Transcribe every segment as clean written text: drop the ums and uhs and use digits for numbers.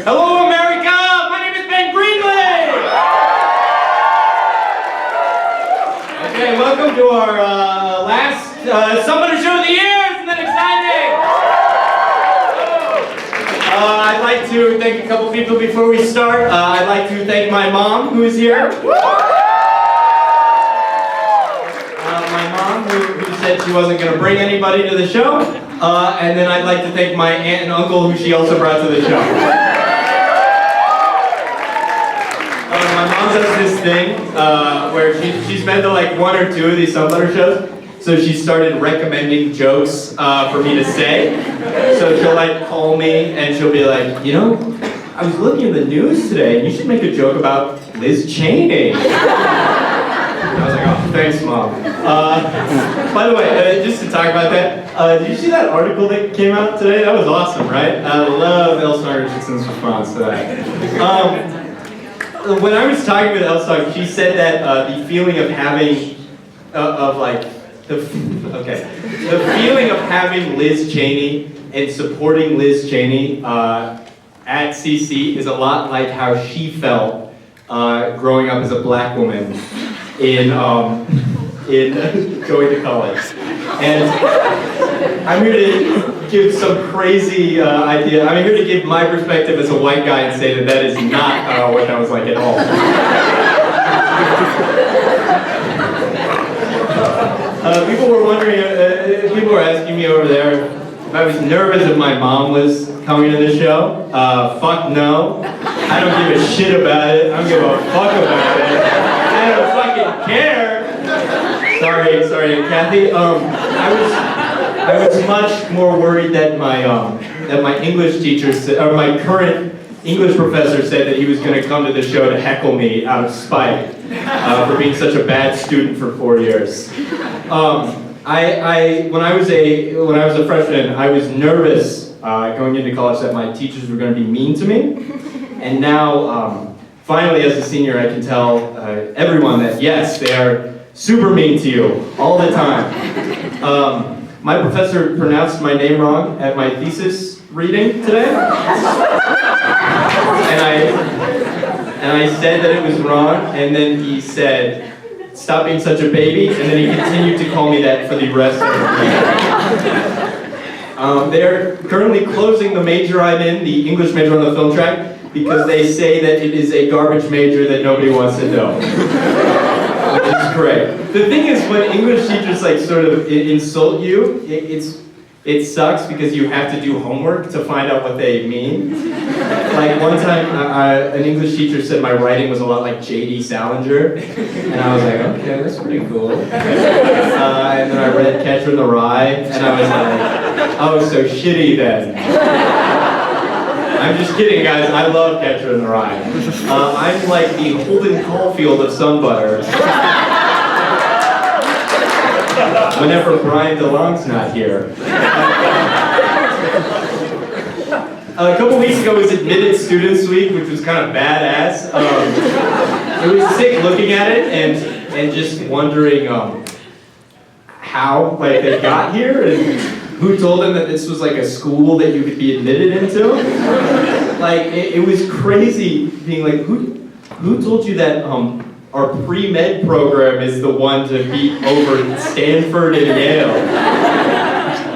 Hello, America! My name is Ben Greeley! Okay, welcome to our last Summer Show of the Year! Isn't that exciting? I'd like to thank a couple people before we start. I'd like to thank my mom, who is here. My mom, who said she wasn't going to bring anybody to the show. And then I'd like to thank my aunt and uncle, who she also brought to the show. My mom does this thing where she's been to like one or two of these Sunbutter shows, so she started recommending jokes for me to say. So she'll like call me and she'll be like, you know, I was looking at the news today and you should make a joke about Liz Cheney. I was like, oh, thanks, Mom. By the way, just to talk about that, did you see that article that came out today? That was awesome, right? I love Elsa Richardson's response to that. When I was talking with Elsa, she said that the feeling of having, the feeling of having Liz Cheney and supporting Liz Cheney at CC is a lot like how she felt growing up as a black woman in going to college. And I'm here to give some crazy idea. I'm here to give my perspective as a white guy and say that that is not what that was like at all. People were wondering, people were asking me over there if I was nervous if my mom was coming to the show. Fuck no. I don't give a shit about it. I don't give a fuck about it. I don't fucking care. Sorry, Kathy. I was much more worried that my English teacher or my current English professor said that he was going to come to the show to heckle me out of spite for being such a bad student for 4 years. When I was a freshman, I was nervous going into college that my teachers were going to be mean to me, and now finally as a senior I can tell everyone that yes, they are super mean to you all the time. My professor pronounced my name wrong at my thesis reading today. And I said that it was wrong, and then he said, "Stop being such a baby," and then he continued to call me that for the rest of the year. They're currently closing the major I'm in, the English major on the film track, because they say that it is a garbage major that nobody wants to know. Which is correct. The thing is, when English teachers like sort of insult you, it sucks because you have to do homework to find out what they mean. Like one time, an English teacher said my writing was a lot like J.D. Salinger, and I was like, okay, that's pretty cool. And then I read Catcher in the Rye, and I was like, oh, so shitty then. I'm just kidding, guys. I love Catcher in the Rye. I'm like the Holden Caulfield of Sunbutter. Whenever Brian DeLong's not here. A couple weeks ago was Admitted Students Week, which was kind of badass. It was sick looking at it and just wondering how like they got here and who told them that this was like a school that you could be admitted into. Like it was crazy being like, who told you that our pre-med program is the one to beat over Stanford and Yale?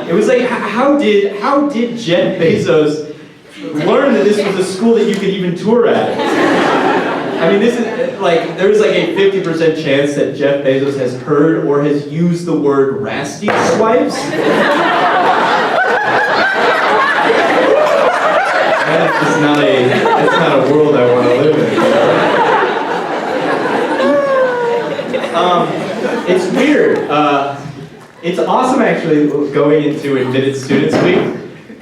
It was like, how did Jeff Bezos learn that this was a school that you could even tour at? I mean, this is like, there's like a 50% chance that Jeff Bezos has heard or has used the word rasty swipes. That's not a world I want to live in. It's weird. It's awesome actually going into Admitted Students Week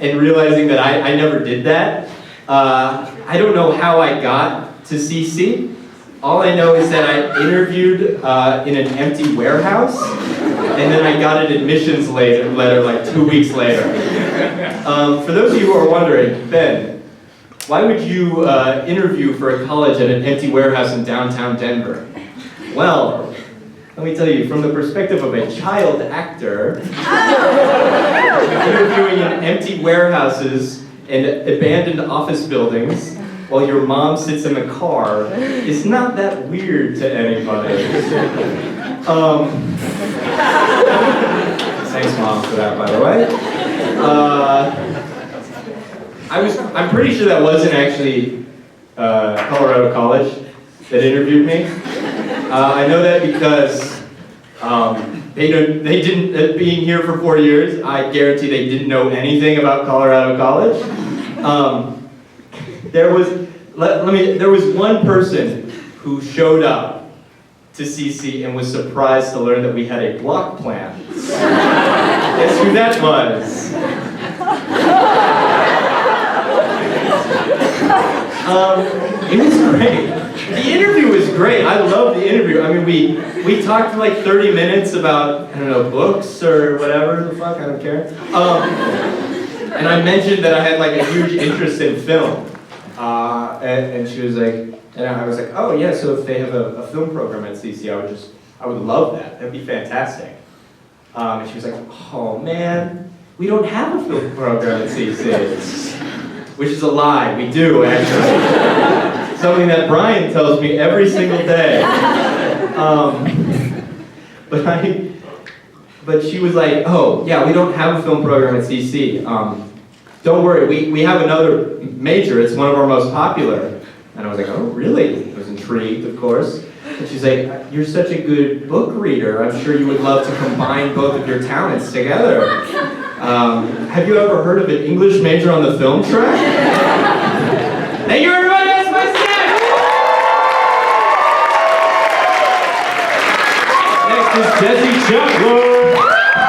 and realizing that I never did that. I don't know how I got to CC. All I know is that I interviewed in an empty warehouse, and then I got an admissions letter like 2 weeks later. For those of you who are wondering, Ben, why would you interview for a college at an empty warehouse in downtown Denver? Well, let me tell you, from the perspective of a child actor, interviewing in empty warehouses in abandoned office buildings while your mom sits in the car is not that weird to anybody. Thanks, Mom, for that, by the way. I'm pretty sure that wasn't actually Colorado College that interviewed me. I know that because they didn't, being here for 4 years, I guarantee they didn't know anything about Colorado College. There was one person who showed up to CC and was surprised to learn that we had a block plan. Guess who that was? It was great. The interview was great. I loved the interview. I mean, we talked for like 30 minutes about, I don't know, books or whatever the fuck, I don't care. And I mentioned that I had like a huge interest in film. And she was like, and I was like, oh yeah, so if they have a film program at CC, I would love that. That'd be fantastic. And she was like, oh man, we don't have a film program at CC. Which is a lie, we do actually. Something that Brian tells me every single day. But she was like, oh yeah, we don't have a film program at CC. Don't worry, we have another major, it's one of our most popular. And I was like, oh really? I was intrigued, of course. And she's like, you're such a good book reader, I'm sure you would love to combine both of your talents together. Have you ever heard of an English major on the film track? Thank you everybody, that's my set! Next is Jesse Chapwood.